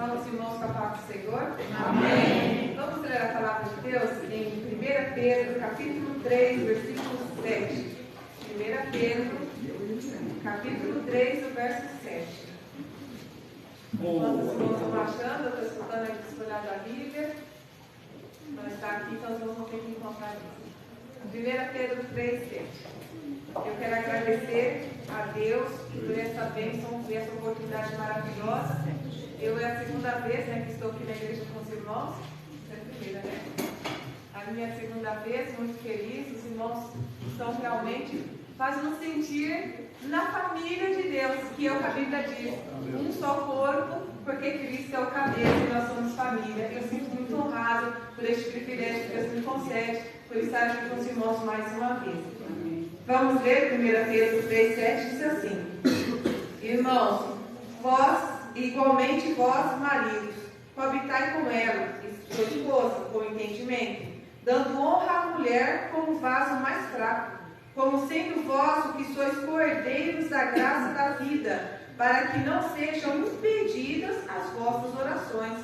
Estão os irmãos com a paz do Senhor? Amém. Vamos ler a palavra de Deus em 1 Pedro, capítulo 3, versículo 7. 1 Pedro, capítulo 3, o verso 7. Enquanto os irmãos estão achando, eu estou escutando aqui espalhado a Bíblia. Não está aqui, então nós vamos ter que encontrar isso. 1 Pedro 3, 7. Eu quero agradecer a Deus por essa bênção, por essa oportunidade maravilhosa. Eu é a segunda vez que estou aqui na igreja com os irmãos. É a primeira, né? A minha segunda vez, muito feliz. Os irmãos estão realmente fazendo sentir na família de Deus, que é o que a Bíblia diz. Um só corpo, porque Cristo é o cabeça e nós somos família. Eu sinto muito honrado por este privilégio que Deus me concede, por estar aqui com os irmãos mais uma vez. Vamos ler 1 Pedro 3,7, diz assim: Irmãos, vós, igualmente vós, maridos, coabitai com ela, sua esposa, com entendimento, dando honra à mulher como vaso mais fraco, como sendo vós o que sois cordeiros da graça da vida, para que não sejam impedidas as vossas orações.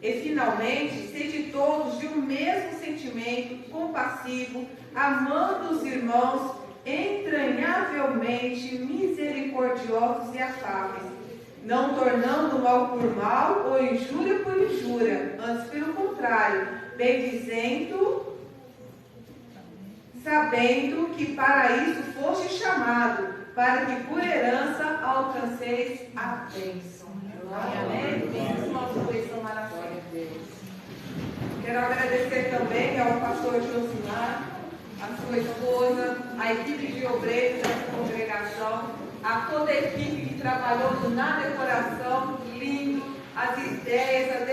E finalmente, sede todos de um mesmo sentimento, compassivo, amando os irmãos, entranhavelmente misericordiosos e afáveis, não tornando mal por mal ou injúria por injúria, antes pelo contrário, bendizendo, sabendo que para isso foste chamado, para que por herança alcanceis a bênção. Amém? Os nossos dois são maravilhosos. Quero agradecer também ao pastor Josimar, a sua esposa, a equipe de obreiros dessa congregação, a toda a equipe que trabalhou na decoração, lindo, as ideias, as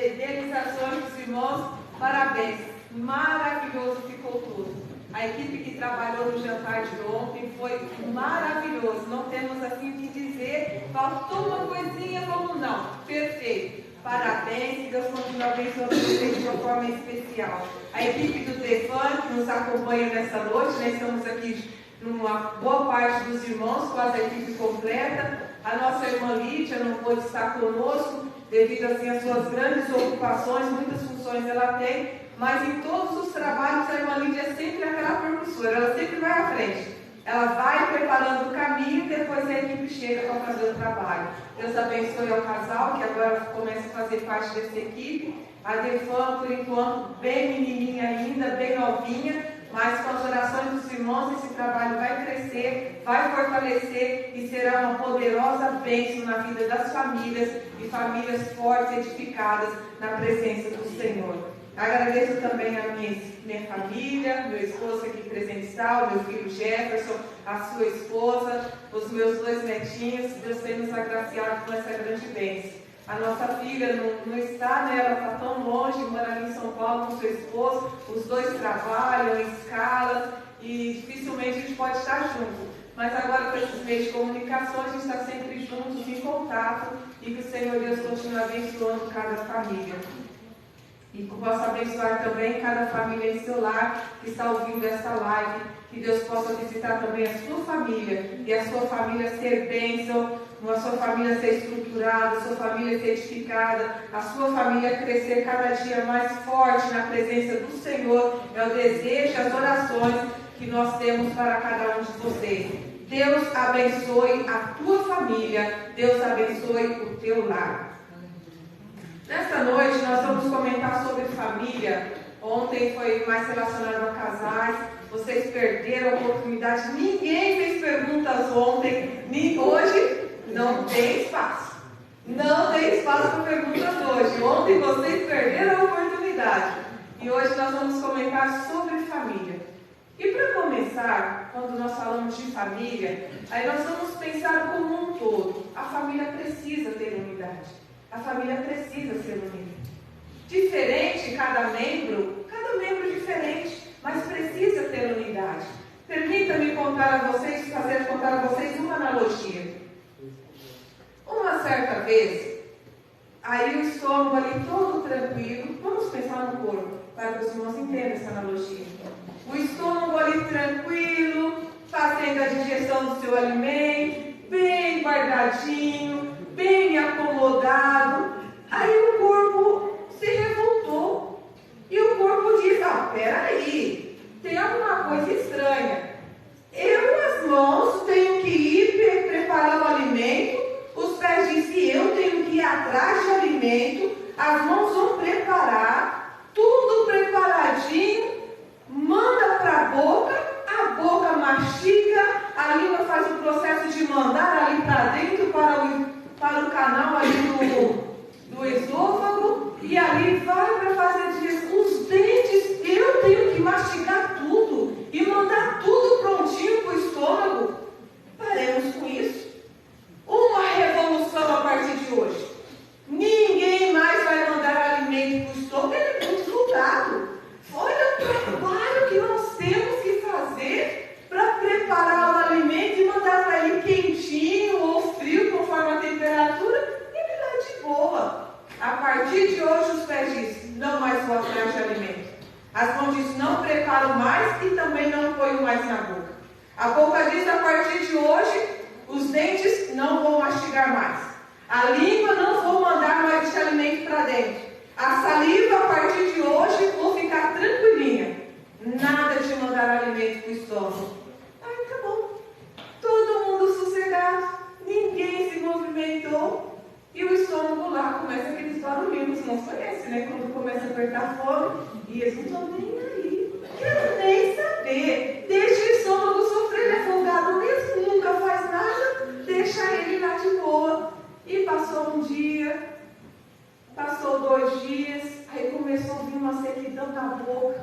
idealizações dos irmãos, parabéns, maravilhoso ficou tudo. A equipe que trabalhou no jantar de ontem foi maravilhoso, não temos assim o que dizer, faltou uma coisinha, vamos não, perfeito. Parabéns, que Deus continue abençoando vocês de uma forma especial. A equipe do Defan, que nos acompanha nessa noite, né? Estamos aqui numa boa parte dos irmãos, quase a equipe completa. A nossa irmã Lídia não pôde estar conosco, devido assim às suas grandes ocupações, muitas funções ela tem, mas em todos os trabalhos a irmã Lídia é sempre aquela percussora, ela sempre vai à frente. Ela vai preparando o caminho e depois a equipe chega para fazer o trabalho. Deus abençoe ao casal, que agora começa a fazer parte dessa equipe. A Defan, por enquanto, bem menininha ainda, bem novinha, mas com as orações dos irmãos, esse trabalho vai crescer, vai fortalecer e será uma poderosa bênção na vida das famílias e famílias fortes, edificadas na presença do Senhor. Agradeço também a minha família, meu esposo aqui presente está, o meu filho Jefferson, a sua esposa, os meus 2 netinhos. Deus tem nos agraciado com essa grande bênção. A nossa filha não está, né? Ela está tão longe, mora ali em São Paulo com seu esposo. Os 2 trabalham em escalas e dificilmente a gente pode estar junto. Mas agora, com esses meios de comunicação, a gente está sempre juntos, em contato, e que o Senhor Deus continue abençoando cada família. E que possa abençoar também cada família em seu lar que está ouvindo esta live. Que Deus possa visitar também a sua família. E a sua família ser bênção, a sua família ser estruturada, a sua família ser edificada, a sua família crescer cada dia mais forte na presença do Senhor. É o desejo, as orações que nós temos para cada um de vocês. Deus abençoe a tua família. Deus abençoe o teu lar. Nesta noite nós vamos comentar sobre família. Ontem foi mais relacionado a casais. Vocês perderam a oportunidade. Ninguém fez perguntas ontem. Nem hoje não tem espaço. Não tem espaço para perguntas hoje. Ontem vocês perderam a oportunidade. E hoje nós vamos comentar sobre família. E para começar, quando nós falamos de família, aí nós vamos pensar como um todo. A família precisa ter unidade. A família precisa ser unida. Diferente cada membro diferente, mas precisa ter unidade. Permita-me contar a vocês uma analogia. Uma certa vez, aí o estômago ali todo tranquilo, vamos pensar no corpo, para que os irmãos entendam essa analogia. O estômago ali tranquilo, fazendo a digestão do seu alimento, bem guardadinho, bem acomodado, alimentaram mais e também não põem mais na boca. A boca diz: a partir de hoje, os dentes não vão mastigar mais. A língua não vou mandar mais esse alimento para dentro. A saliva, a partir de hoje, vou ficar tranquilinha. Nada de mandar alimento para o estômago. Aí tá bom. Todo mundo sossegado. Ninguém se movimentou. E o estômago lá começa aqueles barulhinhos. Não conhece, né? Quando começa a apertar fome. E eles não estão nem aí. Quero nem saber. Deixa o estômago sofrer. Ele é folgado mesmo. Nunca faz nada. Deixa ele lá de boa. E passou um dia, passou 2 dias, aí começou a vir uma sequidão na boca,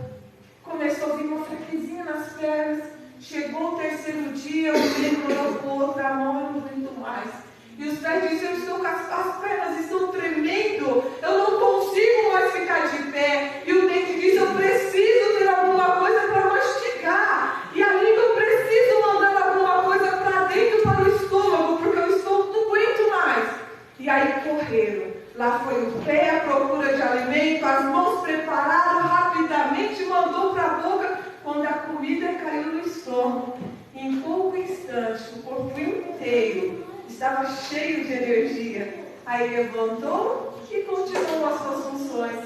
começou a vir uma fraquezinha nas pernas. Chegou o 3º dia, o menino olhou para o outro: a mão eu não aguento mais. E os pés disseram: as pernas estão tremendo, eu não consigo mais ficar de pé. E o dente disse: eu preciso ter alguma coisa para mastigar. E a língua: eu preciso mandar alguma coisa para dentro, para o estômago, porque o estômago não aguento mais. E aí correram. Lá foi o pé à procura de alimento, as mãos prepararam, rapidamente mandou para a boca. Quando a comida caiu no estômago, em pouco instante, o corpo inteiro estava cheio de energia. Aí levantou e continuou as suas funções.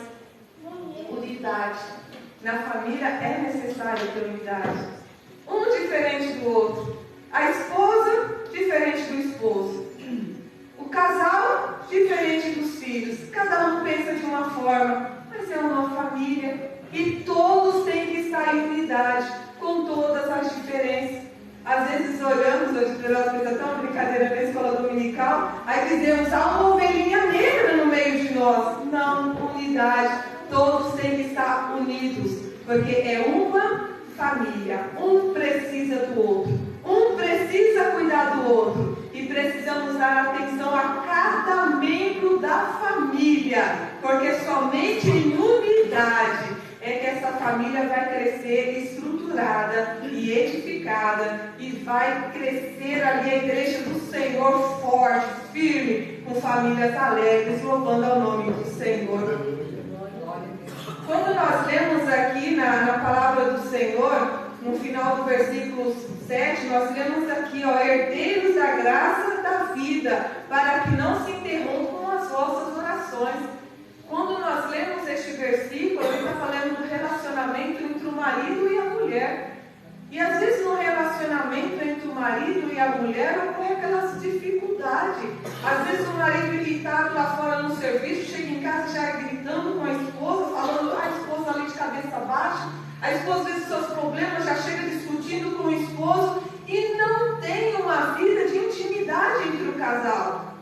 Unidade. Na família é necessário ter unidade. Um diferente do outro. A esposa diferente do esposo. O casal diferente dos filhos. Cada um pensa de uma forma, mas é uma família. E todos têm que estar em unidade, com todas as diferenças. Às vezes olhamos, eu fiz até uma brincadeira na escola dominical, aí dizemos: há uma ovelhinha negra no meio de nós. Não, unidade. Todos têm que estar unidos, porque é uma família. Um precisa do outro. Um precisa cuidar do outro. E precisamos dar atenção a cada membro da família, porque somente em unidade é que essa família vai crescer estruturada e edificada, e vai crescer ali a igreja do Senhor forte, firme, com famílias alegres, louvando ao nome do Senhor. Quando nós lemos aqui na palavra do Senhor, no final do versículo 7, nós lemos aqui: herdeiros da graça da vida, para que não se interrompam as vossas orações. Quando nós lemos este versículo, ele está falando do relacionamento entre o marido e a mulher. E às vezes no relacionamento entre o marido e a mulher ocorre aquelas dificuldades. Às vezes o marido irritado lá fora no serviço, chega em casa já gritando com a esposa, falando a esposa ali de cabeça baixa. A esposa, às vezes, seus problemas, já chega discutindo com o esposo e não tem uma vida de intimidade entre o casal.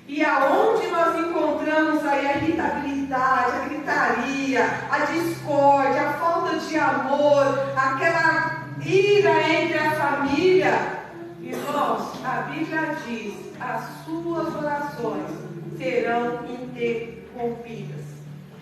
E aonde nós encontramos aí a irritabilidade, a gritaria, a discórdia, a falta de amor, aquela ira entre a família. Irmãos, a Bíblia diz: as suas orações serão interrompidas.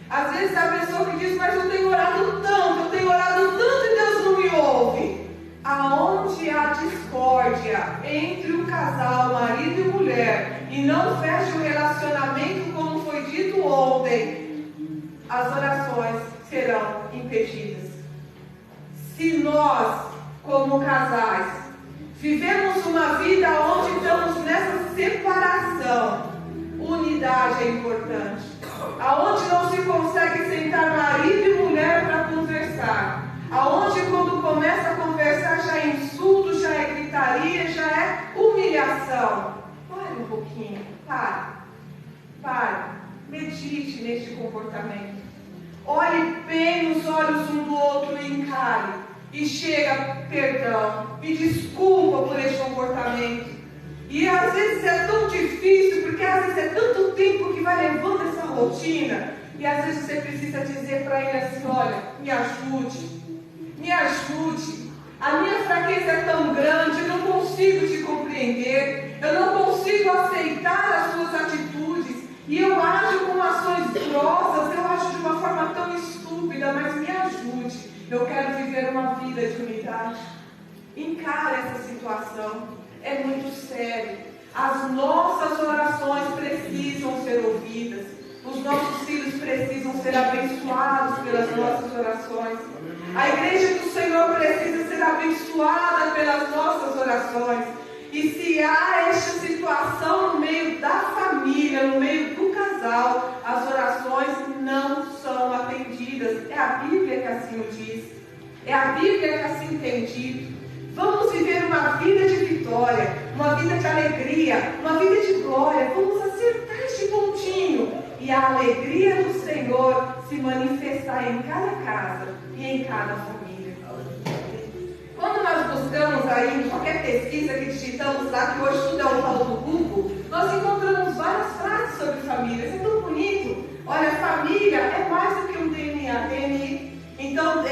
Às vezes a pessoa que diz: mas eu tenho orado tanto e Deus não me ouve. Aonde há discórdia entre o casal, marido e mulher, e não fecha o relacionamento como foi dito ontem, as orações serão impedidas. Se nós, como casais, vivemos uma vida onde estamos nessa separação, unidade é importante. Aonde não se consegue sentar marido e mulher para conversar. Aonde quando começa a conversar já é insulto, já é gritaria, já é humilhação. Pare um pouquinho, pare, medite neste comportamento. Olhe bem nos olhos um do outro e encare. E chega: perdão, me desculpa por este comportamento. E às vezes é tão difícil, porque às vezes é tanto tempo que vai levando essa rotina. E às vezes você precisa dizer para ele assim: olha, me ajude. A minha fraqueza é tão grande, eu não consigo te compreender. Eu não consigo aceitar as suas atitudes. E eu ajo com ações grossas, eu ajo de uma forma tão estúpida, mas me ajude. Eu quero viver uma vida de unidade. Encare essa situação. É muito sério. As nossas orações precisam ser ouvidas. Os nossos filhos precisam ser abençoados pelas nossas orações. A igreja do Senhor precisa ser abençoada pelas nossas orações. E se há esta situação no meio da família, no meio do casal, as orações não são atendidas. É a Bíblia que assim o diz. É a Bíblia que assim tem dito. Vamos viver uma vida de vitória, uma vida de alegria, uma vida de glória. Vamos acertar este pontinho e a alegria do Senhor se manifestar em cada casa e em cada família. Quando nós buscamos aí, em qualquer pesquisa que digitamos lá, que hoje tudo é um tal do Google, nós encontramos várias frases sobre família. Isso é tão bonito. Olha, família é mais do que um DNA, DNI. Então, o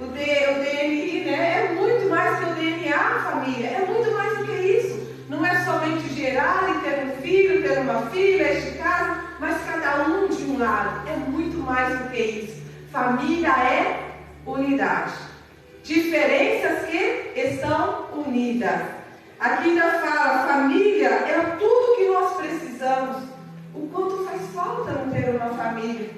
DNI, né, é muito mais que o DNA, família. É muito mais do que isso. Não é somente gerar e ter um filho, ter uma filha, este casa, mas cada um de um lado. É muito mais do que isso. Família é unidade. Diferenças que estão unidas. Aqui ainda fala, família é tudo que nós precisamos. O quanto faz falta não ter uma família.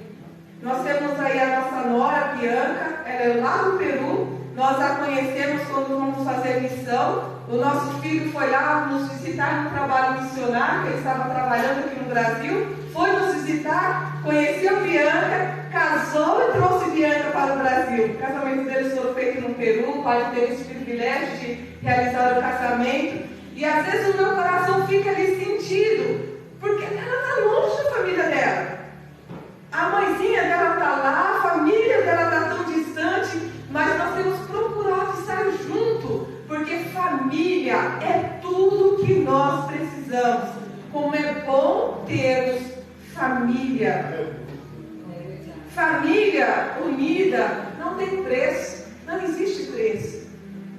Nós temos aí a nossa nora, Bianca, ela é lá do Peru. Nós a conhecemos quando vamos fazer missão. O nosso filho foi lá nos visitar no trabalho missionário, que ele estava trabalhando aqui no Brasil. Foi nos visitar, conheceu Bianca, casou e trouxe Bianca para o Brasil. O casamento deles foi feito no Peru, o pai teve esse privilégio de realizar o casamento. E às vezes o meu coração fica ali sentido, porque ela está longe da família dela. A mãezinha dela está lá, a família dela está tão distante, mas nós temos procurado estar junto, porque família é tudo que nós precisamos. Como é bom termos família. Família unida não tem preço, não existe preço.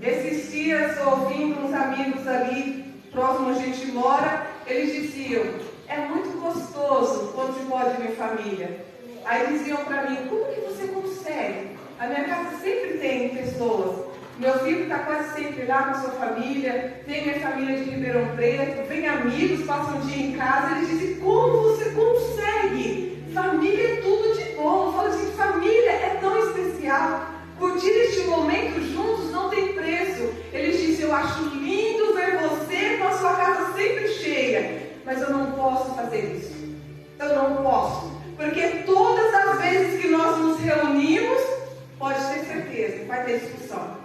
Esses dias, ouvindo uns amigos ali, próximo a gente mora, eles diziam, é muito gostoso quando se pode ver família. Aí diziam para mim, como que você consegue? A minha casa sempre tem pessoas. Meu filho está quase sempre lá com a sua família, tem minha família de Ribeirão Preto, vem amigos, passam um dia em casa. Eles dizem, como você consegue? Família é tudo de bom. Eu falo assim, família é tão especial. Curtir este momento juntos não tem preço. Eles dizem, eu acho lindo ver você com a sua casa sempre cheia. Mas eu não posso fazer isso. Eu não posso. Porque todas as vezes que nós nos reunimos, pode ter certeza, vai ter discussão.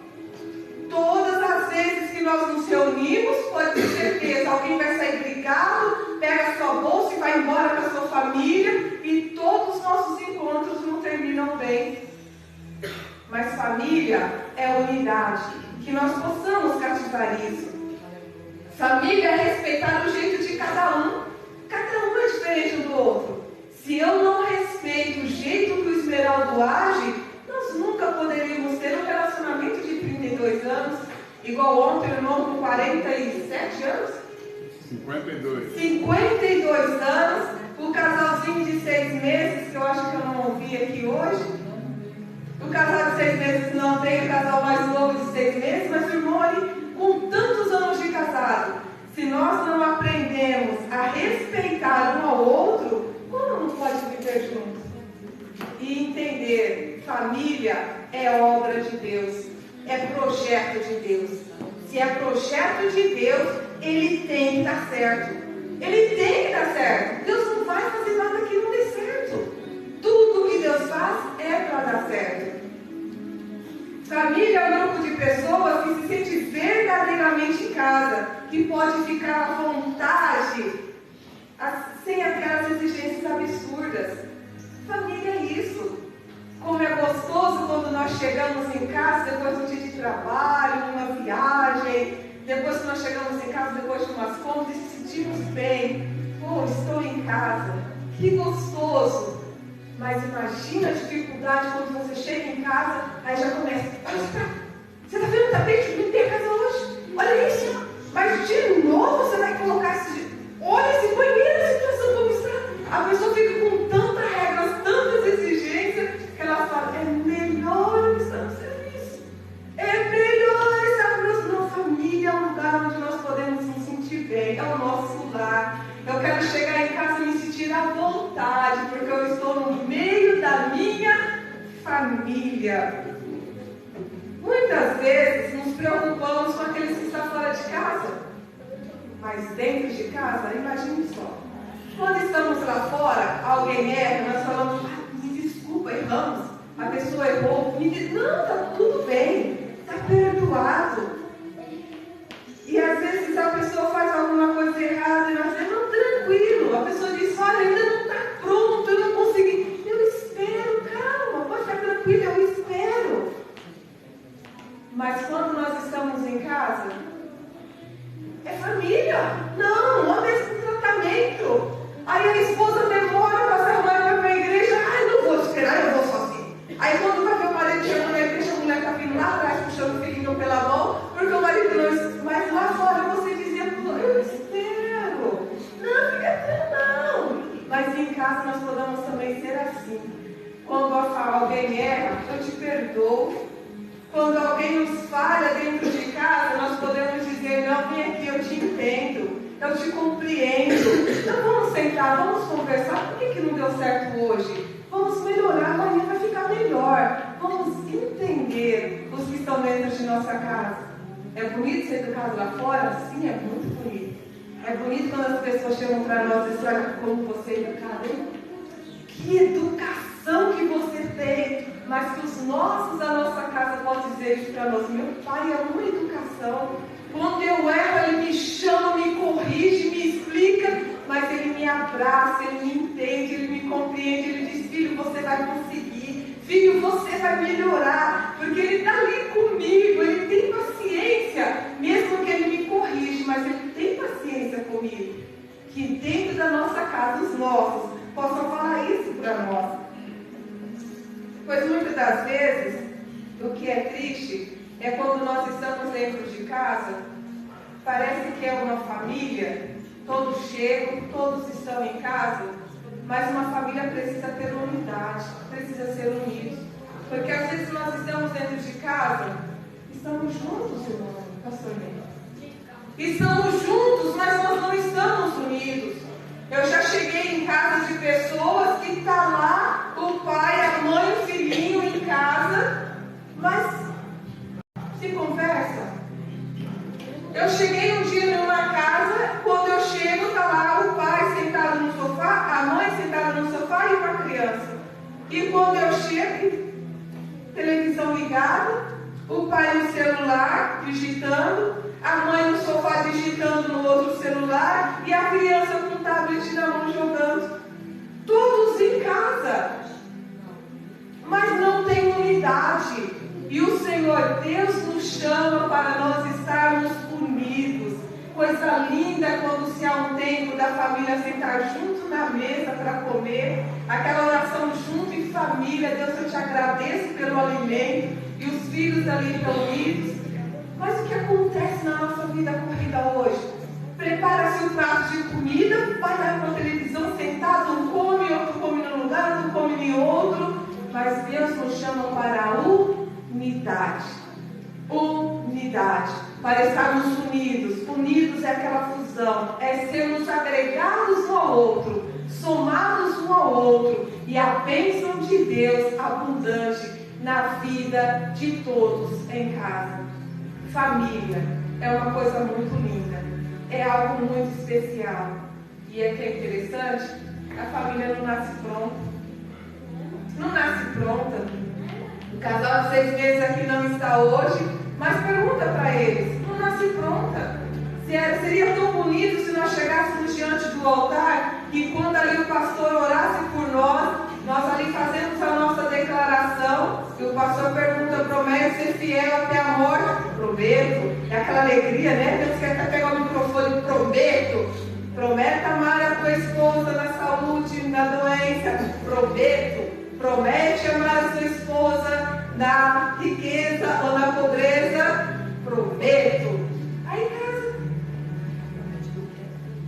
Todas as vezes que nós nos reunimos, pode ter certeza, alguém vai sair brigado, pega a sua bolsa e vai embora com a sua família, e todos os nossos encontros não terminam bem. Mas família é unidade, que nós possamos cativar isso. Família é respeitar o jeito de cada um. Cada um é diferente um do outro. Se eu não respeito o jeito que o Esmeraldo age, nós nunca poderíamos ter um relacionamento de 32 anos, igual ontem, o irmão com 47 anos? 52 anos, o casalzinho de 6 meses, que eu acho que eu não ouvi aqui hoje. O casal de 6 meses não tem, o casal mais novo de 6 meses, mas o irmão ali com tantos anos de casado. Se nós não aprendemos a respeitar um ao outro, como não pode viver juntos? E entender, família é obra de Deus, é projeto de Deus. Se é projeto de Deus, ele tem que dar certo. Ele tem que dar certo. Deus não vai fazer nada que não dê certo. Tudo que Deus faz é para dar certo. Família é um grupo de pessoas que se sente verdadeiramente em casa, que pode ficar à vontade, sem aquelas exigências absurdas. Família é isso. Como é gostoso quando nós chegamos em casa depois de um dia de trabalho, uma viagem, depois que nós chegamos em casa depois de umas compras e se sentimos bem. Pô, estou em casa. Que gostoso. Mas imagina a dificuldade quando você chega em casa, aí já começa, olha isso pra cá. Você está vendo o tapete que limpei a casa hoje? Olha isso. Mas de novo você vai colocar esse... Olha esse banheiro, a situação como está. A pessoa fica com tantas regras, tantas exigências, que ela fala, é melhor eu estar no serviço. É melhor estar na família, é um lugar onde nós podemos nos sentir bem, é o nosso lar. Eu quero chegar em casa e me sentir à vontade, porque eu estou no meio da minha família. Muitas vezes nos preocupamos com aqueles que estão fora de casa, mas dentro de casa, imagine só. Quando estamos lá fora, alguém erra, nós falamos, me desculpa, erramos, a pessoa errou, me diz, não, está tudo bem, está perdoado. E às vezes a pessoa faz alguma coisa errada e nós dizemos, não, tranquilo. A pessoa diz, olha, ainda não está pronto, eu não consegui. Eu espero, calma, pode ficar tranquilo, eu espero. Mas quando nós estamos em casa, é família. Não, é o mesmo tratamento. Aí a esposa demora para se arrumar para ir para a igreja. Ai, não vou esperar, eu vou sozinha. Aí quando vai ver o marido chegando na igreja, a mulher está vindo lá atrás, puxando o filhinho pela mão, porque o marido não... Mas lá fora você dizia, eu espero. Não, fica não. Mas em casa nós podemos também ser assim. Quando alguém erra, eu te perdoo. Quando alguém nos falha dentro de casa, nós podemos dizer, não, vem aqui, eu te entendo, eu te compreendo. Então vamos sentar, vamos conversar, por que não deu certo hoje? Vamos melhorar, amanhã vai ficar melhor. Vamos entender os que estão dentro de nossa casa. É bonito ser educado lá fora? Sim, é muito bonito. É bonito quando as pessoas chegam para nós e dizem, olha como você é educado, hein? Que educação que você tem. Mas que os nossos da nossa casa podem dizer isso para nós. Meu pai é uma educação. Quando eu erro, ele me chama, me corrige, me explica, mas ele me abraça, ele me entende, ele me compreende, ele diz, filho, você vai conseguir, filho, você vai melhorar, porque ele está ali comigo, ele tem paciência, mesmo que ele me corrige, mas ele tem paciência comigo. Que dentro da nossa casa, os nossos possam falar isso para nós. Pois muitas das vezes, o que é triste é quando nós estamos dentro de casa, parece que é uma família, todos chegam, todos estão em casa, mas uma família precisa ter unidade, precisa ser unidos. Porque às vezes nós estamos dentro de casa, estamos juntos, irmão, pastor Ney. Estamos juntos, mas nós não estamos unidos. Eu já cheguei em casa de pessoas que está lá o pai, a mãe, o filhinho em casa, mas se conversa. Eu cheguei um dia numa casa, quando eu chego, está lá o pai sentado no sofá, a mãe sentada no sofá e uma criança. E quando eu chego, televisão ligada, o pai no celular, digitando, a mãe no sofá digitando no outro celular e a criança com o tablet na mão jogando. Todos em casa. Mas não tem unidade. E o Senhor Deus nos chama para nós estarmos unidos. Coisa linda quando se há um tempo da família sentar junto na mesa para comer. Aquela oração junto em família. Deus, eu te agradeço pelo alimento. E os filhos ali reunidos. Mas o que acontece na nossa vida corrida hoje? Prepara-se o prato de comida, vai lá para a televisão sentado, um come, outro come num lugar, outro come em outro. Mas Deus nos chama para a unidade. Unidade. Para estarmos unidos. Unidos é aquela fusão. É sermos agregados um ao outro. Somados um ao outro. E a bênção de Deus abundante na vida de todos em casa. Família é uma coisa muito linda, é algo muito especial. E é que é interessante, a família não nasce pronta. Não nasce pronta. O casal de 6 meses aqui não está hoje, mas pergunta para eles, não nasce pronta. Seria tão bonito se nós chegássemos diante do altar e quando ali o pastor orasse por nós ali fazemos a nossa declaração, e o pastor pergunta, promete ser fiel até a morte? Prometo. É aquela alegria, né? Deus quer até pegar o microfone, prometo. Promete amar a tua esposa na saúde, na doença? Prometo. Promete amar a sua esposa na riqueza ou na pobreza? Prometo. Aí casa.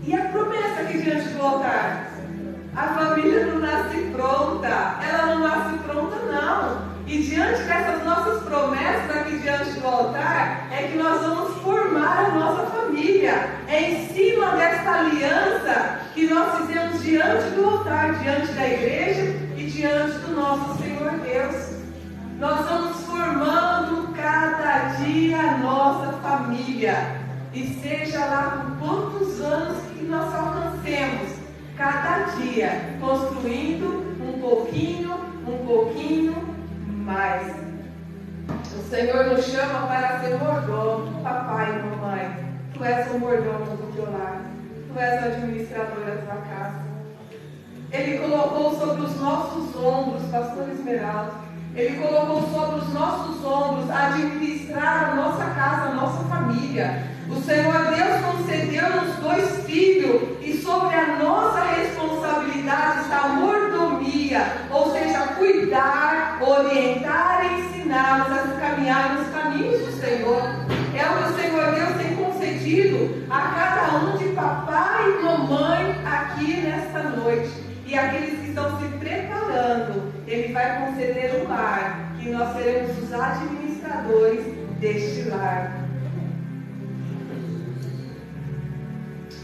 E a promessa aqui diante do altar? A família não nasce pronta, ela não nasce pronta não. E diante dessas nossas promessas aqui diante do altar, é que nós vamos formar a nossa família. É em cima dessa aliança que nós fizemos diante do altar, diante da igreja e diante do nosso Senhor Deus. Nós estamos formando cada dia a nossa família. E seja lá por quantos anos que nós alcancemos, cada dia construindo um pouquinho mais. O Senhor nos chama para ser mordomo, papai e mamãe. Tu és o mordomo do teu lar. Tu és o administrador da tua casa. Ele colocou sobre os nossos ombros, pastor Esmeralda, Ele colocou sobre os nossos ombros administrar a nossa casa, a nossa família. O Senhor Deus concedeu-nos 2 filhos e sobre a nossa responsabilidade está a mordomia, ou seja, cuidar, orientar e ensiná-los a caminhar nos caminhos do Senhor. É o que o Senhor Deus tem concedido a cada um de papai e mamãe aqui nesta noite. E aqueles que estão se preparando, Ele vai conceder um lar, que nós seremos os administradores deste lar.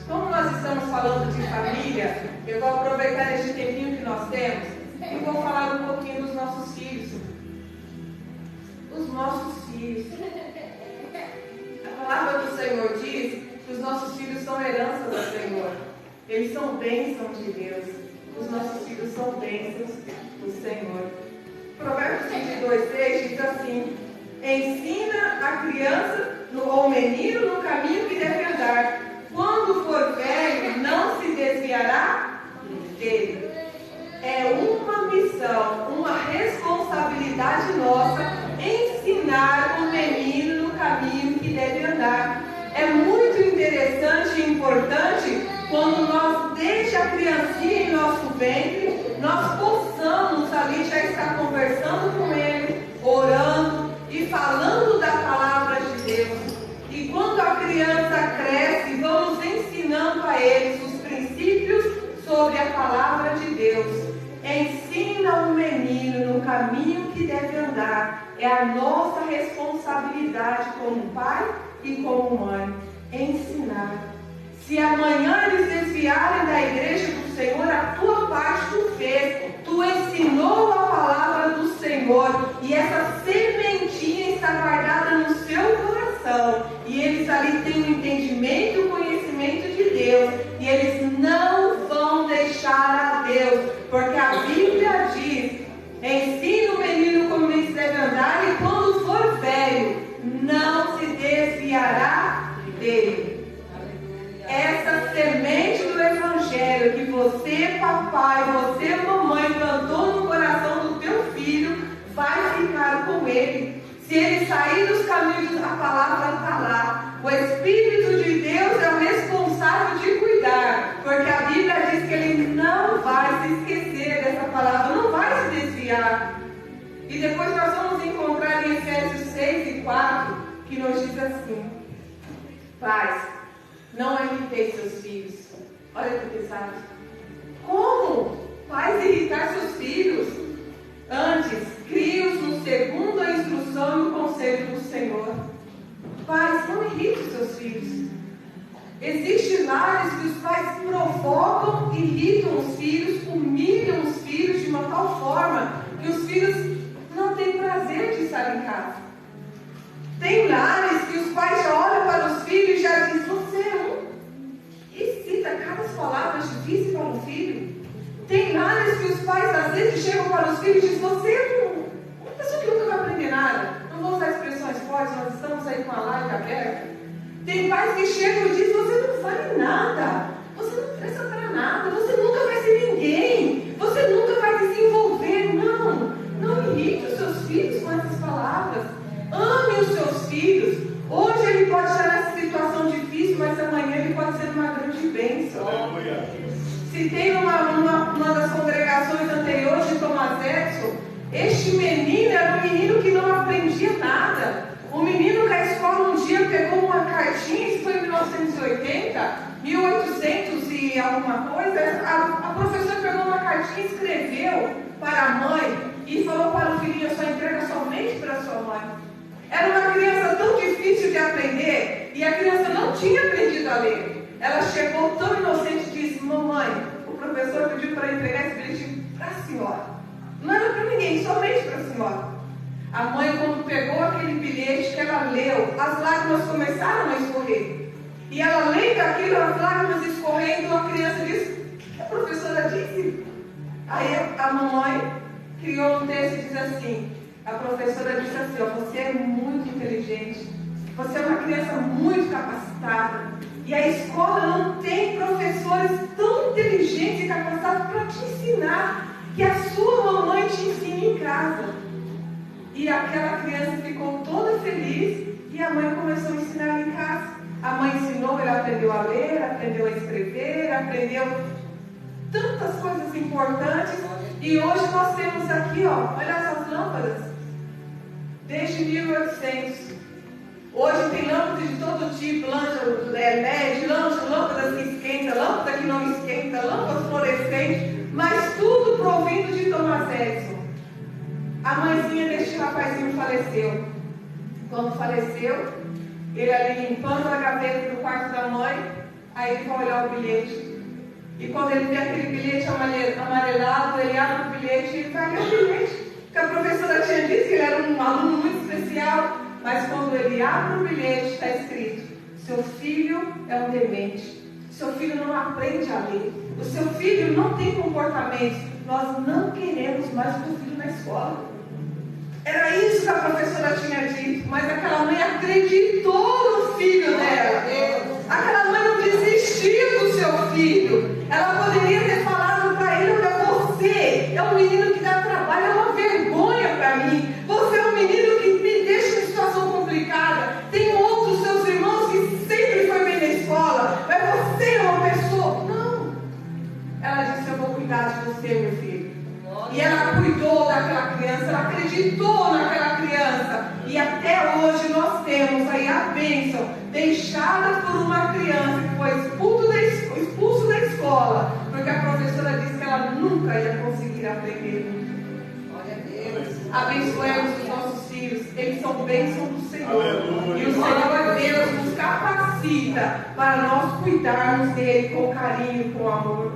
Como nós estamos falando de família, eu vou aproveitar este tempinho que nós temos e vou falar um pouquinho dos nossos filhos. Os nossos filhos. A palavra do Senhor diz que os nossos filhos são herança do Senhor. Eles são bênção de Deus. Os nossos filhos são bênçãos do Senhor. Provérbios 22:6 diz assim: ensina a criança ou o menino no caminho que deve andar. Quando for velho, não se desviará dele. É uma missão, uma responsabilidade nossa ensinar o menino no caminho que deve andar. É muito interessante e importante quando nós, desde a criancinha em nosso ventre, nós possamos ali já estar conversando com ele, orando e falando da palavra de Deus. E quando a criança cresce, vamos ensinando a eles os princípios sobre a palavra de Deus. Ensina o menino no caminho que deve andar. É a nossa responsabilidade como pai e como mãe. Ensinar. Se amanhã eles desviarem da igreja do Senhor, a tua parte tu fez. Tu ensinou a palavra do Senhor. E essa sementinha está guardada no seu coração. E eles ali têm o entendimento e o conhecimento de Deus. E eles não vão deixar a Deus. Porque a Bíblia diz: ensina o menino como ele deve andar, e quando for velho, não se desviará dele. Essa semente do Evangelho que você, papai, você, mamãe, plantou no coração do teu filho, vai ficar com ele. Se ele sair dos caminhos, a palavra está lá. O Espírito de Deus é o responsável de cuidar, porque a Bíblia diz que ele não vai se esquecer dessa palavra, não vai se desviar. E depois nós vamos encontrar em Efésios 6:4, que nos diz assim: pais, não irritei seus filhos. Olha que pesado. Como? Pais irritar seus filhos? Antes, crie-os no segundo a instrução e o conselho do Senhor. Pais, não irritem seus filhos. Existem lares que os pais provocam, irritam os filhos, humilham os filhos de uma tal forma que os filhos não têm prazer de estar em casa. Tem lares que os pais já olham para os filhos e já dizem: você é um. E cita cada palavras difíceis para o filho. Tem lares que os pais às vezes chegam para os filhos e dizem: você é uma pessoa que nunca vai aprender nada. Não vou usar expressões fortes, nós estamos aí com a live aberta. Tem pais que chegam e dizem: você não vale nada, você não presta para nada, você nunca vai ser ninguém, você nunca vai desenvolver. Não irrite os seus filhos com essas palavras. Ame os seus filhos. Hoje ele pode estar nessa situação difícil, mas amanhã ele pode ser uma grande bênção. Citei numa das congregações anteriores de Thomas Edison, este menino era um menino que não aprendia nada. O menino que a escola um dia pegou uma cartinha, isso foi em 1980, 1800 e alguma coisa, a professora pegou uma cartinha e escreveu para a mãe e falou para o filhinho: a sua entrega somente para a sua mãe. Era uma criança tão difícil de aprender e a criança não tinha aprendido a ler. Ela chegou tão inocente e disse: mamãe, o professor pediu para entregar esse bilhete para a senhora. Não era para ninguém, somente para a senhora. A mãe, quando pegou aquele bilhete que ela leu, as lágrimas começaram a escorrer. E ela lendo aquilo, as lágrimas escorrendo, a criança disse: o que a professora disse? Aí a mamãe criou um texto e diz assim: a professora disse assim, ó, você é muito inteligente, você é uma criança muito capacitada, e a escola não tem professores tão inteligentes e capacitados para te ensinar, que a sua mamãe te ensina em casa. E aquela criança ficou toda feliz e a mãe começou a ensinar em casa. A mãe ensinou, ela aprendeu a ler, aprendeu a escrever, aprendeu tantas coisas importantes. E hoje nós temos aqui, ó, olha essas lâmpadas, desde 1800. Hoje tem lâmpadas de todo tipo, LED, lâmpadas que esquentam, lâmpada que não esquenta, lâmpadas fluorescentes, mas tudo provindo de Thomas Edison. A mãezinha deste rapazinho faleceu. Quando faleceu, ele ali limpando a gaveta do quarto da mãe, aí ele vai olhar o bilhete. E quando ele vê aquele bilhete amarelado, ele abre o bilhete e ele vai ler o bilhete. Porque a professora tinha dito que ele era um aluno muito especial, mas quando ele abre o bilhete, está escrito: seu filho é um demente, seu filho não aprende a ler, o seu filho não tem comportamento, nós não queremos mais o seu filho na escola. Era isso que a professora tinha dito, mas aquela mãe acreditou no filho dela. Aquela mãe não desistiu do seu filho. Ela poderia ter falado para ele: olha, você é um menino que dá trabalho, é uma vergonha para mim. Você é um menino que me deixa em situação complicada. Tem outros seus irmãos que sempre foi bem na escola, mas você é uma pessoa... Não. Ela disse: eu vou cuidar de você, meu filho. E ela cuidou daquela criança, ela acreditou naquela criança. E até hoje nós temos aí a bênção deixada por uma criança que foi expulso da escola, porque a professora disse que ela nunca ia conseguir aprender. Glória a Deus. Abençoemos os nossos filhos, eles são bênção do Senhor. Aleluia. E o Senhor Deus nos capacita para nós cuidarmos dele com carinho, com amor.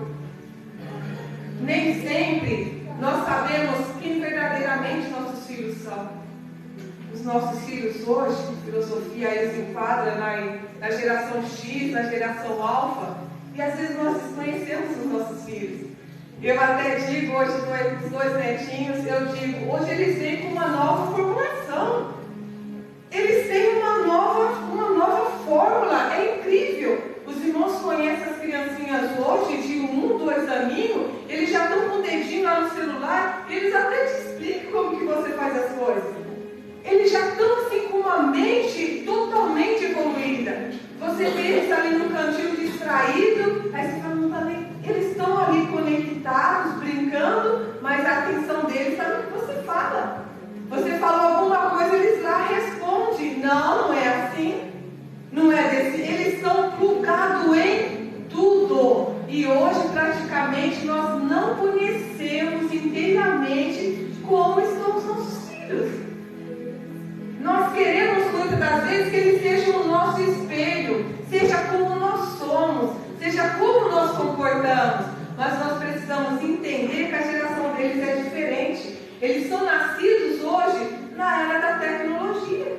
Nem sempre nós sabemos quem verdadeiramente nossos filhos são. Os nossos filhos hoje, filosofia eles enquadra na geração X, na geração alfa, e às vezes nós desconhecemos os nossos filhos. Eu até digo, hoje com os dois netinhos, eu digo, hoje eles vêm com uma nova formulação. Eles têm uma nova fórmula, é incrível. Os irmãos conhecem as criancinhas hoje, de 1, 2 aninhos, eles já estão com o dedinho lá no celular, e eles até te explicam como que você faz as coisas. Eles já estão assim com uma mente totalmente evoluída. Você vê eles ali no cantinho distraído, aí você fala, não tá nem... Eles estão ali conectados, brincando, mas a atenção deles está no que você fala. Você falou alguma coisa, eles lá respondem. Não, não é assim. Não é desse. Eles estão plugados em tudo. E hoje, praticamente, nós não conhecemos inteiramente como estão os nossos filhos. Nós queremos muitas das vezes que eles sejam o nosso espelho, seja como nós somos, seja como nós comportamos. Mas nós precisamos entender que a geração deles é diferente. Eles são nascidos hoje na era da tecnologia.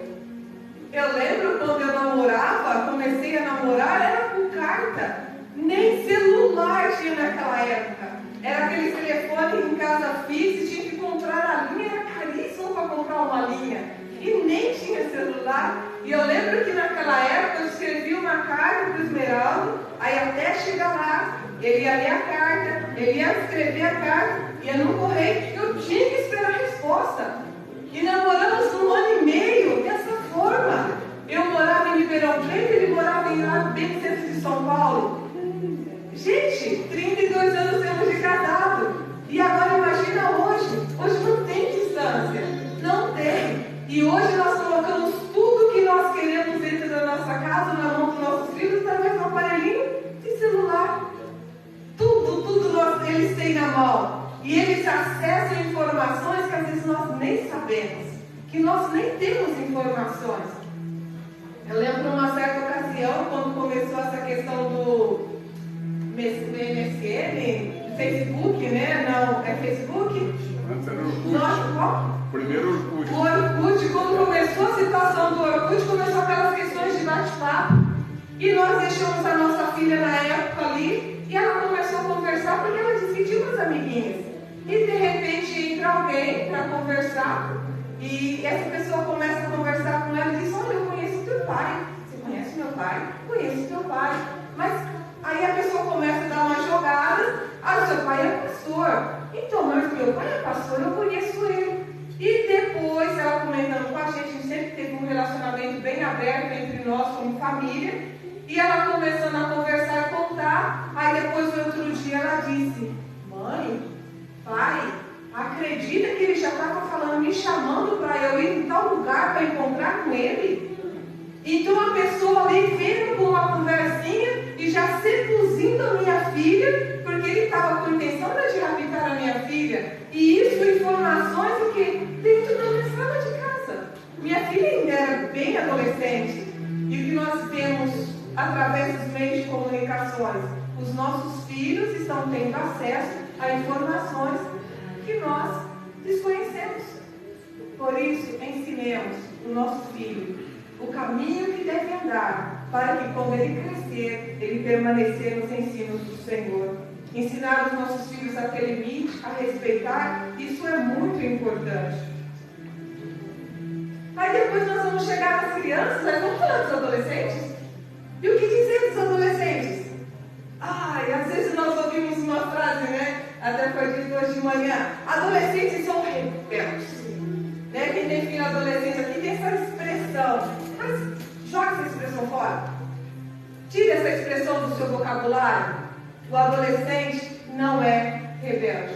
Eu lembro quando eu namorava, comecei a namorar, era por carta. Nem celular tinha naquela época. Era aquele telefone em casa fixo e tinha que comprar a linha, era caríssimo para comprar uma linha. E nem tinha celular. E eu lembro que naquela época eu escrevi uma carta para o Esmeraldo, aí até chegar lá, ele ia ler a carta, ele ia escrever a carta, ia no correio, porque eu tinha que esperar a resposta. E namoramos 1 ano e meio dessa forma. Eu morava em Ribeirão Preto, ele morava lá bem no centro de São Paulo. Gente, 32 anos temos de casado. E agora imagina hoje. Hoje não tem distância. Não tem. E hoje nós colocamos tudo que nós queremos dentro da nossa casa, na mão dos nossos filhos, através de um aparelhinho de celular. Tudo eles têm na mão. E eles acessam informações que às vezes nós nem sabemos. Que nós nem temos informações. Eu lembro uma certa ocasião, quando começou essa questão do MSN, Facebook, né? Não, é Facebook? Antes era Orkut. Nossa, qual? Primeiro Orkut. O Orkut, quando começou a situação do Orkut, começou aquelas questões de bate-papo. E nós deixamos a nossa filha na época ali, e ela começou a conversar porque ela disse que tinha umas amiguinhas. E de repente entra alguém para conversar, e essa pessoa começa a conversar com ela e diz: olha, eu conheço teu pai. Você conhece meu pai? Conheço teu pai. Mas aí a pessoa começa a dar uma jogada: ah, seu pai é pastor. Então, mas meu pai é pastor, eu conheço ele. E depois, ela comentando com a gente sempre teve um relacionamento bem aberto entre nós como família. E ela começando a conversar e contar. Aí depois, no outro dia, ela disse: mãe, pai, acredita que ele já estava falando, me chamando para eu ir em tal lugar para encontrar com ele? Então a pessoa ali veio com uma conversinha e já seduzindo a minha filha, porque ele estava com a intenção de raptar a minha filha. E isso, informações do que dentro da minha sala de casa. Minha filha ainda era bem adolescente. E o que nós vemos através dos meios de comunicações, os nossos filhos estão tendo acesso a informações que nós desconhecemos. Por isso, ensinemos o nosso filho o caminho que deve andar, para que quando ele crescer, ele permanecer nos ensinos do Senhor. Ensinar os nossos filhos a ter limite, a respeitar, isso é muito importante. Aí depois nós vamos chegar nas crianças, aí vamos falar dos adolescentes? E o que dizer dos adolescentes? Ai, às vezes nós ouvimos uma frase, né? Até foi dito hoje de manhã: adolescentes são rebeldes. Né? Quem tem filho adolescente aqui tem essa expressão. Mas joga essa expressão fora. Tire essa expressão do seu vocabulário. O adolescente não é rebelde.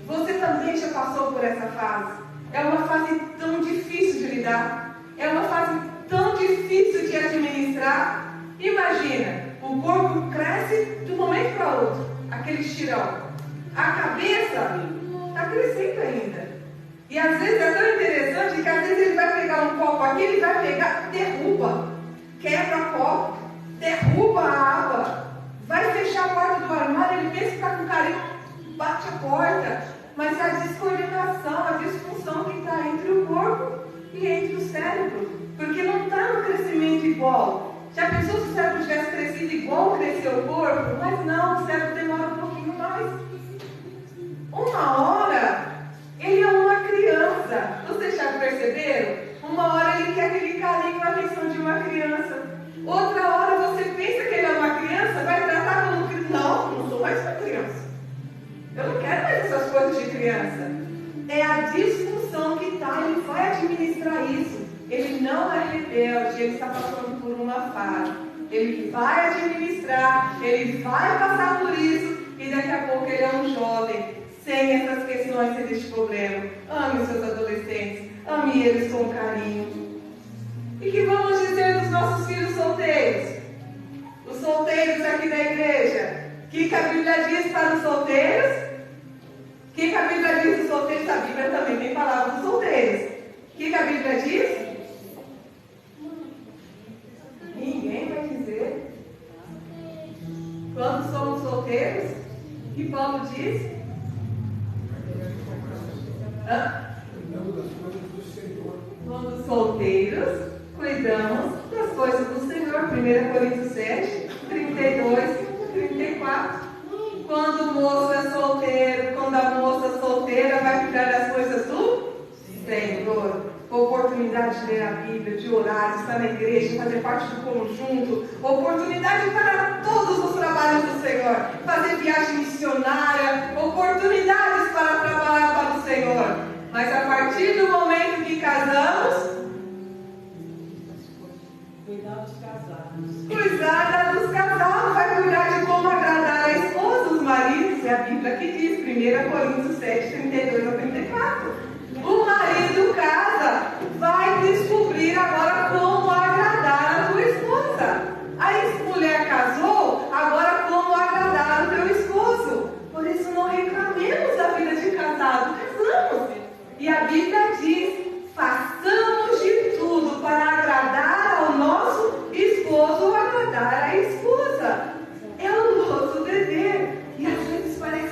Você também já passou por essa fase. É uma fase tão difícil de lidar. É uma fase tão difícil de administrar. Imagina, o corpo cresce de um momento para outro. Aquele estirão. A cabeça está crescendo ainda. E às vezes é tão interessante que às vezes ele vai pegar um copo aqui, ele vai pegar, derruba, quebra o copo, derruba a água, vai fechar a porta do armário, ele pensa que está com carinho, bate a porta. Mas a descoordenação, a disfunção que está entre o corpo e entre o cérebro, porque não está no crescimento igual. Já pensou se o cérebro tivesse crescido igual cresceu o corpo? Mas não, o cérebro demora um pouquinho mais. Uma hora ele é uma criança. Vocês já perceberam? Uma hora ele quer aquele carinho e a atenção de uma criança. Outra hora você pensa que ele é uma criança, vai tratar como criança. Não sou mais uma criança. Eu não quero mais essas coisas de criança. É a disfunção que está, ele vai administrar isso. Ele não é rebelde, ele está passando por uma fase. Ele vai administrar, ele vai passar por isso e daqui a pouco ele é um jovem. Sem essas questões, sem este problema. Ame os seus adolescentes. Ame eles com carinho. E que vamos dizer dos nossos filhos solteiros? Os solteiros aqui da igreja. O que a Bíblia diz para os solteiros? O que a Bíblia diz dos solteiros? A Bíblia também tem palavra dos solteiros. O que a Bíblia diz? Ninguém vai dizer. Quando somos solteiros, o que Paulo diz? Quando solteiros, cuidamos das coisas do Senhor. 1 Coríntios 7, 32, 34. Quando o moço é solteiro, quando a moça solteira vai cuidar das coisas do Senhor. Oportunidade de ler a Bíblia, de orar, de estar na igreja, fazer parte do conjunto. Oportunidade para todos os trabalhos do Senhor. Fazer viagem missionária. Oportunidades para trabalhar para o Senhor. Mas a partir do momento que casamos, cuidar dos casados. Cuidar dos casados. Vai cuidar de como agradar a esposa, os maridos. É a Bíblia que diz, 1 Coríntios 7, 32 a 34. O marido casa, vai descobrir agora como agradar a tua esposa. A mulher casou, agora como agradar o teu esposo. Por isso não reclamemos da vida de casado, casamos. E a Bíblia diz: façamos de tudo para agradar ao nosso esposo ou agradar a esposa. É o nosso dever. E às vezes parece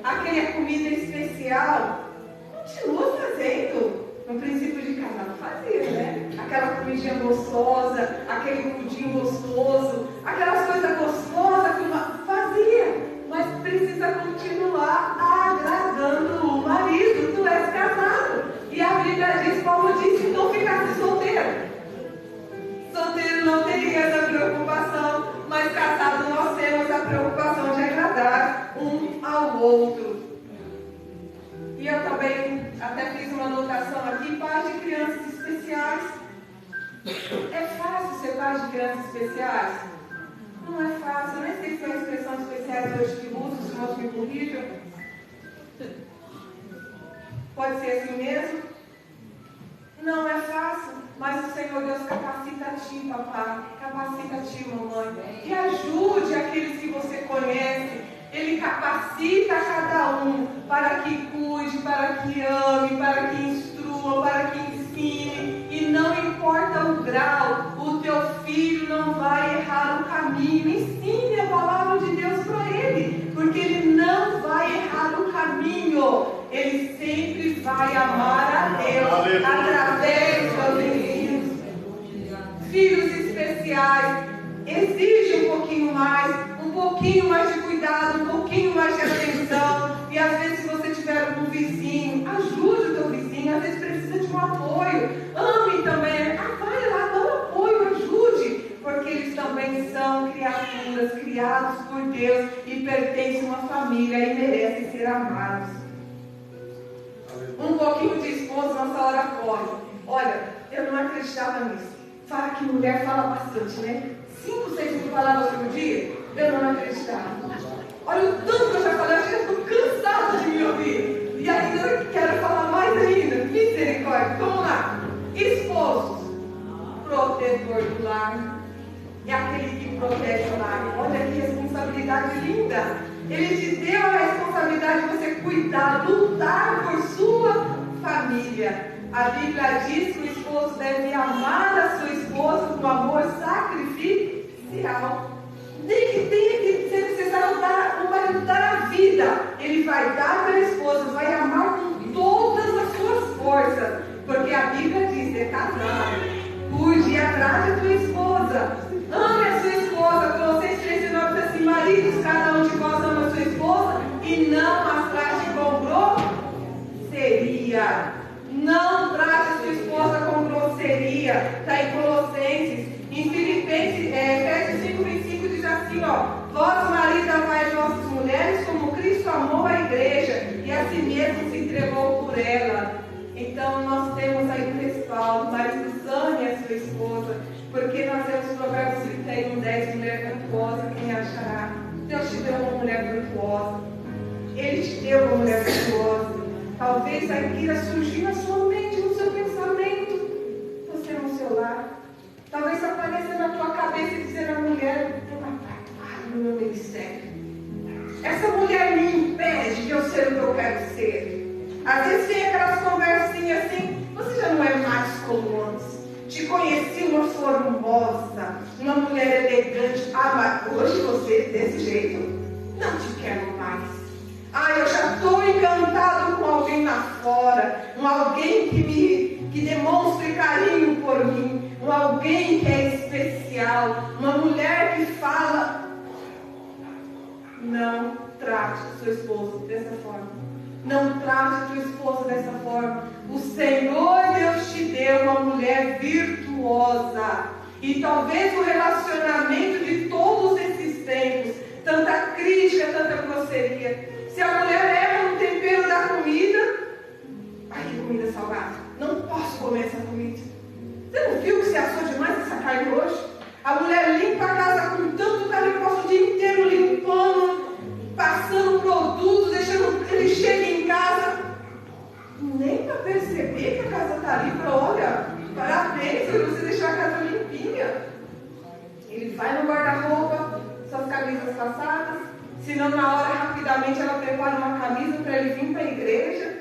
aquela comida especial. Continua fazendo. No princípio de casado fazia, né? Aquela comidinha gostosa, aquele pudim gostoso, aquelas coisas gostosas que fazia. Mas precisa continuar agradando o marido. Tu és casado. E a Bíblia diz, Paulo disse, não ficasse solteiro. Solteiro não teria essa preocupação, mas casado nós temos a preocupação de agradar um ao outro. E eu também até fiz uma anotação aqui, pais de crianças especiais. É fácil ser pai de crianças especiais? Não é fácil, eu nem sei se foi a expressão especiais hoje que uso, se nós me corrijam. Pode ser assim mesmo? Não é fácil, mas o Senhor Deus capacita a ti, papai, capacita a ti, mamãe, e ajude aqueles que você conhece. Ele capacita cada um para que cuide, para que ame, para que instrua, para que ensine. E não importa o grau, o teu filho não vai errar o caminho. Ensine a palavra de Deus para ele, porque ele não vai errar o caminho. Ele sempre vai amar a Deus através dos ensinos. Filhos especiais exigem um pouquinho mais de cuidado, um pouquinho mais de atenção. E às vezes, se você tiver um vizinho, ajude o teu vizinho. Às vezes precisa de um apoio. Ame também. Vai lá, dá um apoio, ajude. Porque eles também são criaturas criados por Deus e pertencem a uma família e merecem ser amados. Um pouquinho de esposo nessa hora corre. Olha, eu não acreditava nisso. Fala que mulher fala bastante, né? 5, 6 mil palavras por dia. Eu não acreditava. Olha o tanto que eu já falei, eu já estou cansada de me ouvir. E ainda quero falar mais ainda. Misericórdia. Vamos lá. Esposos, protetor do lar. É aquele que protege o lar. Olha que responsabilidade linda. Ele te deu a responsabilidade de você cuidar, lutar por sua família. A Bíblia diz que o esposo deve amar a sua esposa com amor sacrificial. Nem que tenha que ser necessário dar, o marido dar a vida. Ele vai dar para a esposa, vai amar com todas as suas forças. Porque a Bíblia diz, é casado. Cuide e agrade a tua esposa. Ame a sua esposa. Colossenses 3:9 diz assim, maridos, cada um de vós ama a sua esposa e não as trate com grosseria. Não trate a sua esposa com grosseria. Está em Colossenses. Em Filipenses, Efésios 5:25 diz assim, vós, maridos, amai as vossas mulheres como Cristo amou a igreja e a si mesmo se entregou por ela. Então nós temos aí um respaldo, maridos, ame a sua esposa, porque nós temos Provérbios 31:10, mulher virtuosa, quem achará? Deus te deu uma mulher virtuosa. Ele te deu uma mulher virtuosa. Talvez a queira surgir na sua mente, no seu pensamento, você no seu lar. Talvez apareça na tua cabeça dizendo a mulher, eu atrapalho no meu ministério. Essa mulher me impede de eu ser o que eu quero ser. Às vezes tem aquelas conversinhas assim, você já não é mais como antes. Te conheci uma formosa, uma mulher elegante. Mas hoje você desse jeito, não te quero mais. Eu já estou encantado com alguém lá fora, alguém que demonstre carinho por mim, alguém que é especial, uma mulher que fala. Não trate sua esposa dessa forma. Não trate sua esposa dessa forma. O Senhor Deus te deu uma mulher virtuosa. E talvez o relacionamento de todos esses tempos, tanta crítica, tanta grosseria. Se a mulher erra no tempero da comida, que comida salgada, não posso comer essa comida. Você não viu que você assou demais essa carne hoje? A mulher limpa a casa com tanto carinho, passa o dia inteiro limpando, passando produtos, deixando que ele chegue em casa, nem para perceber que a casa está limpa. Olha, parabéns por você deixar a casa limpinha. Ele vai no guarda-roupa, suas camisas passadas, senão na hora rapidamente ela prepara uma camisa para ele vir para a igreja.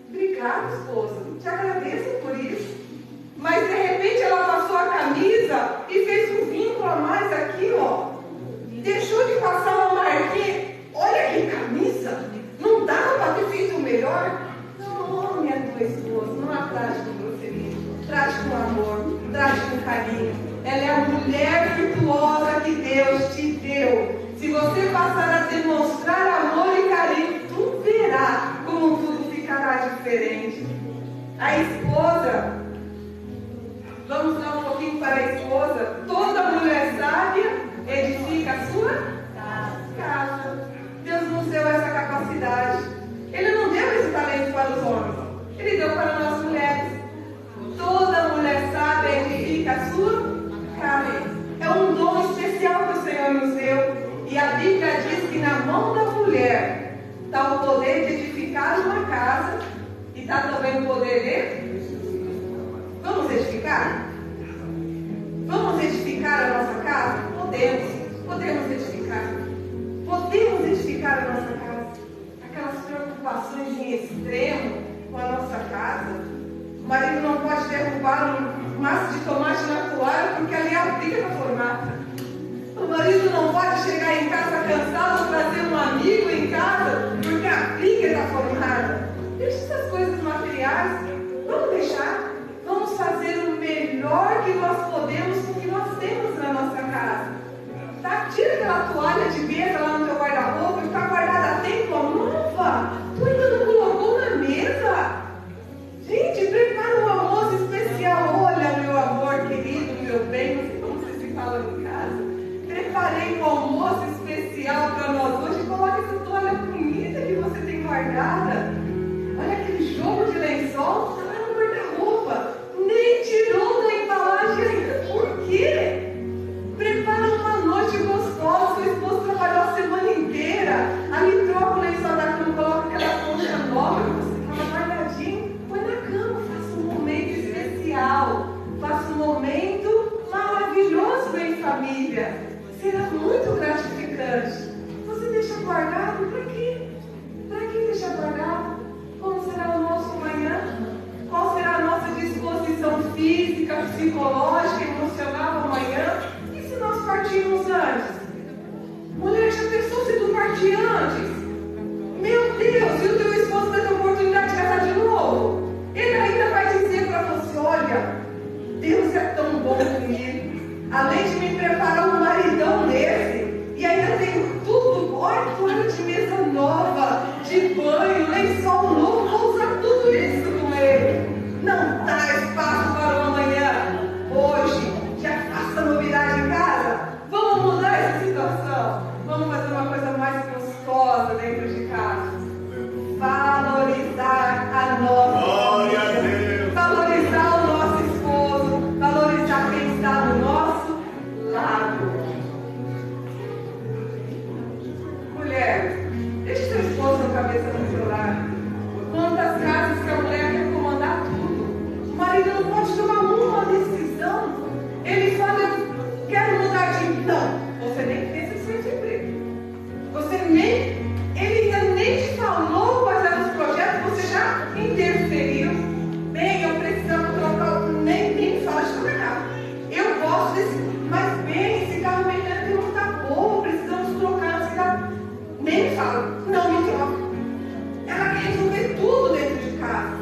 Obrigada, esposa, te agradeço por isso. Mas de repente ela passou a camisa e fez um vínculo a mais aqui, deixou de passar uma marquinha. Olha que camisa, não dá carinho. Ela é a mulher virtuosa que Deus te deu. Se você passar a demonstrar amor e carinho, tu verá como tudo ficará diferente. A esposa, vamos dar um pouquinho para a esposa. Toda mulher sábia edifica a sua casa. Deus nos deu essa capacidade. Ele não deu esse talento para os homens, Ele deu para nós mulheres. Toda mulher sábia edifica a sua casa. É um dom especial que o Senhor nos deu. E a Bíblia diz que na mão da mulher está o poder de edificar uma casa e está também o poder de... Vamos edificar? Vamos edificar a nossa casa? Podemos edificar. Podemos edificar a nossa casa. Aquelas preocupações em extremo com a nossa casa. O marido não pode derrubar um maço de tomate na toalha porque ali a briga está formada. O marido não pode chegar em casa cansado, trazer um amigo em casa porque a briga está formada. Deixa essas coisas materiais. Vamos deixar. Vamos fazer o melhor que nós podemos com o que nós temos na nossa casa. Tá? Tira aquela toalha de mesa lá no teu guarda-roupa que está guardada há tempo nova. Tu ainda não colocou na mesa. Gente, prepara um almoço especial. Olha, meu amor querido, meu bem, não sei como vocês se falam em casa. Preparei um almoço especial para nós hoje. Coloque essa toalha bonita que você tem guardada. Olha aquele jogo de lençol. Está lá no guarda-roupa. Nem tirou da embalagem ainda. Por quê? Prepara uma noite gostosa. Seu esposo trabalhou a semana inteira. Ali troca o lençol da cama, coloca aquela concha nova que você estava guardadinho. Põe na cama. Faça um momento especial. Faça um momento maravilhoso em família. Será muito gratificante. Você deixa guardado? Para quê? Para que deixar guardado? Como será o nosso amanhã? Qual será a nossa disposição física, psicológica, emocional amanhã? E se nós partirmos antes? Mulher, já pensou se tu partir antes? Meu Deus, e o teu esposo vai ter a oportunidade de casar de novo? Ele ainda vai dizer para você: olha, Deus é tão bom comigo. Além de me preparar um maridão desse, e ainda tenho tudo, olha, toalha de mesa nova, de banho, lençol novo, vou usar tudo isso com ele. Não dá espaço para o amanhã. Hoje, já faça novidade em casa. Vamos mudar essa situação. Vamos fazer uma coisa mais gostosa dentro de casa. Valorizar a nossa Glória a Deus. Valorizar o nosso esposo, valorizar quem está no nosso lado. Mulher, deixe seu esposo na cabeça do seu lado. Quantas casas que a mulher quer comandar tudo. O marido não pode tomar uma decisão. Ele fala: eu quero mudar de emprego. Você nem pensa em sair de emprego. Ele ainda nem te falou quais eram os projetos, você já interferiu. Bem, eu precisava trocar, nem fala de trocar carro. Eu gosto desse, mas bem, esse carro mecânico não está bom, precisamos trocar esse carro. Nem fala, não me troca. Ela quer resolver tudo dentro de casa.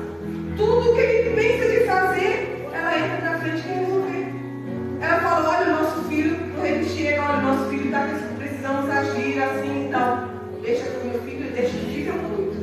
Tudo que ele pensa de fazer, ela entra na frente e quer resolver. Ela fala: olha, o nosso filho, ele chega, olha, o nosso filho está precisamos agir assim, então deixa com o meu filho, deixa que eu cuido.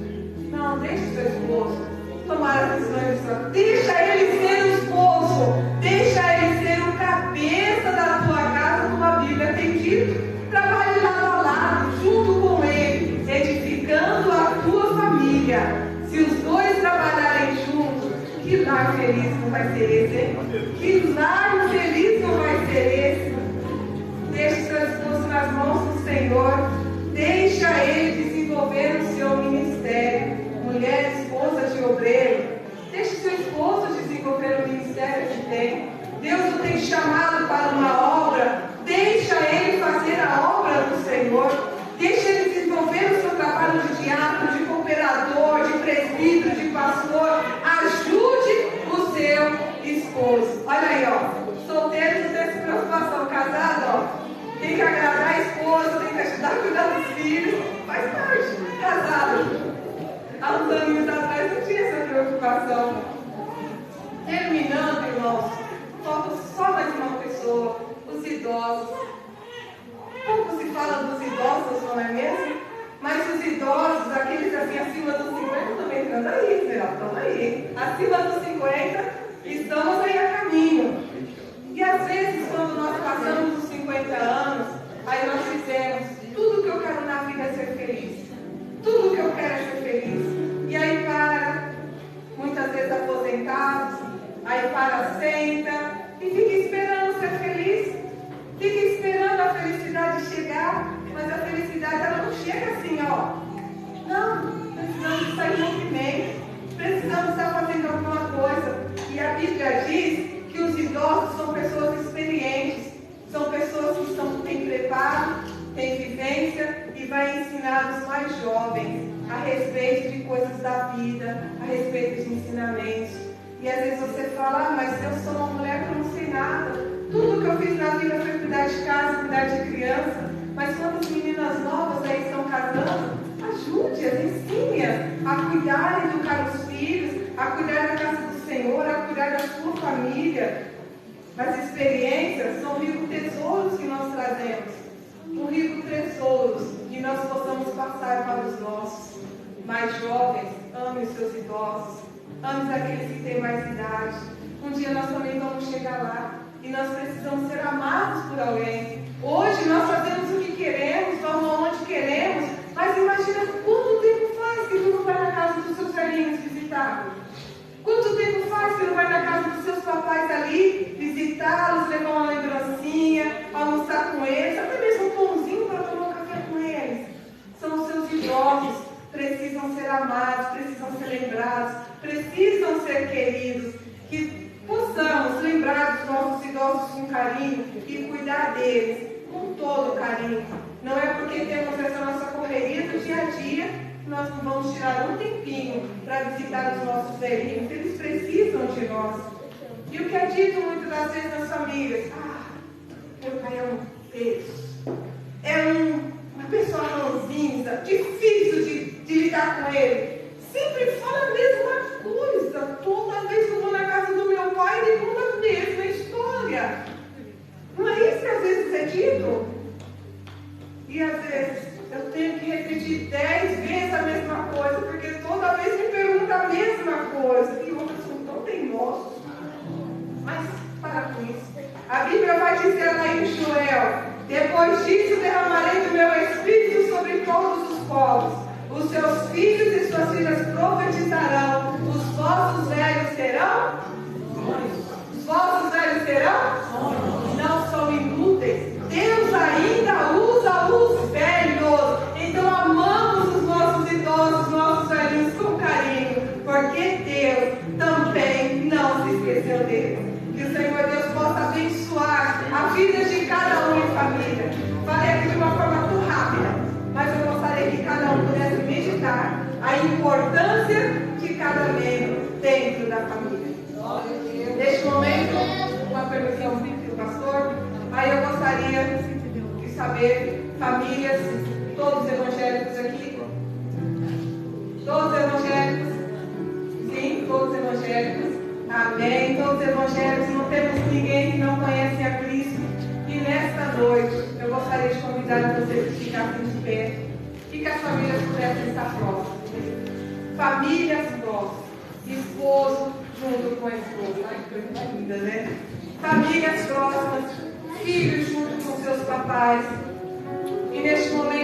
Não, deixa o seu esposo tomar as decisões. Deixa ele ser o esposo. Deixa ele ser o cabeça da tua casa, como a Bíblia tem dito. Trabalhe lado a lado, junto com ele, edificando a tua família. Se os dois trabalharem juntos, que lar feliz não vai ser esse, hein? Que lar feliz não vai ser esse? Deixe seu esposo nas mãos do Senhor. Deixa ele desenvolver o seu ministério. Mulher, esposa de obreiro, deixe seu esposo desenvolver o ministério que tem. Deus o tem chamado para uma obra. Deixa ele fazer a obra do Senhor. Deixa ele desenvolver o seu trabalho de diácono, de cooperador, de presbítero, de pastor. Ajude o seu esposo. Olha aí, ó. Solteiro não tem essa preocupação. Casado, ó. Tem que agradar a esposa, tem que ajudar a cuidar dos filhos. Faz parte. Casado. Há uns aninhos atrás não tinha essa preocupação. Terminando, irmãos, falta só mais Bíblia diz que os idosos são pessoas experientes, são pessoas que têm preparo, têm vivência e vai ensinar os mais jovens a respeito de coisas da vida, a respeito de ensinamentos. E às vezes você fala, mas eu sou uma mulher que não sei nada. Tudo que eu fiz na vida foi cuidar de casa, cuidar de criança. Mas quando as meninas novas aí estão casando, ajude-as, ensine-as a cuidar e educar os filhos, a cuidar da casa do Senhor, a cuidar da sua família. As experiências são ricos tesouros que nós trazemos. Um rico tesouro que nós possamos passar para os nossos mais jovens. Ame os seus idosos, ame aqueles que têm mais idade. Um dia nós também vamos chegar lá e nós precisamos ser amados por alguém. Hoje nós fazemos o que queremos, vamos aonde queremos, mas imagina quanto tempo faz que tu não vai na casa dos seus velhinhos visitar? Quanto tempo faz que não vai na casa dos seus papais ali, visitá-los, levar uma lembrancinha, almoçar com eles, até mesmo um pãozinho para tomar um café com eles? São os seus idosos, precisam ser amados, precisam ser lembrados, precisam ser queridos, que possamos lembrar dos nossos idosos com carinho e cuidar deles com todo carinho. Não é porque temos essa nossa correria do dia a dia que nós não vamos tirar um tempinho para visitar os nossos velhinhos. Eles precisam de nós. E o que é dito muitas das vezes nas famílias? Meu pai é um peixe, é uma pessoa ranzinza, difícil de lidar com ele. Sempre fala a mesma coisa. Toda vez que eu vou na casa do meu pai, ele conta a mesma história. Não é isso que às vezes é dito? E às vezes eu tenho que repetir 10 vezes a mesma coisa, porque toda vez me pergunta a mesma coisa. E outras são tão teimosos. Mas para com isso. A Bíblia vai dizer lá em Joel: depois disso derramarei do meu espírito sobre todos os povos. Os seus filhos e suas filhas profetizarão. Os vossos velhos terão sonhos. Os vossos velhos terão sonhos. Não são inúteis. Deus ainda usa os velhos. Então amamos os nossos idosos, nossos velhinhos com carinho, porque Deus também não se esqueceu deles. Que o Senhor Deus possa abençoar a vida de cada um em família. Falei aqui de uma forma tão rápida, mas eu gostaria que cada um pudesse meditar a importância de cada membro dentro da família. Neste momento, uma permissão do pastor, aí eu gostaria de saber, famílias, todos evangélicos aqui? Todos evangélicos? Sim, todos evangélicos. Amém. Todos evangélicos, não temos ninguém que não conhece a Cristo. E nesta noite, eu gostaria de convidar vocês a ficarem de pé e que as famílias pudessem estar próximas. Famílias próximas. Esposo junto com a esposa. Ai, que coisa linda, né? Famílias próximas. Filhos junto com seus papais. E neste momento,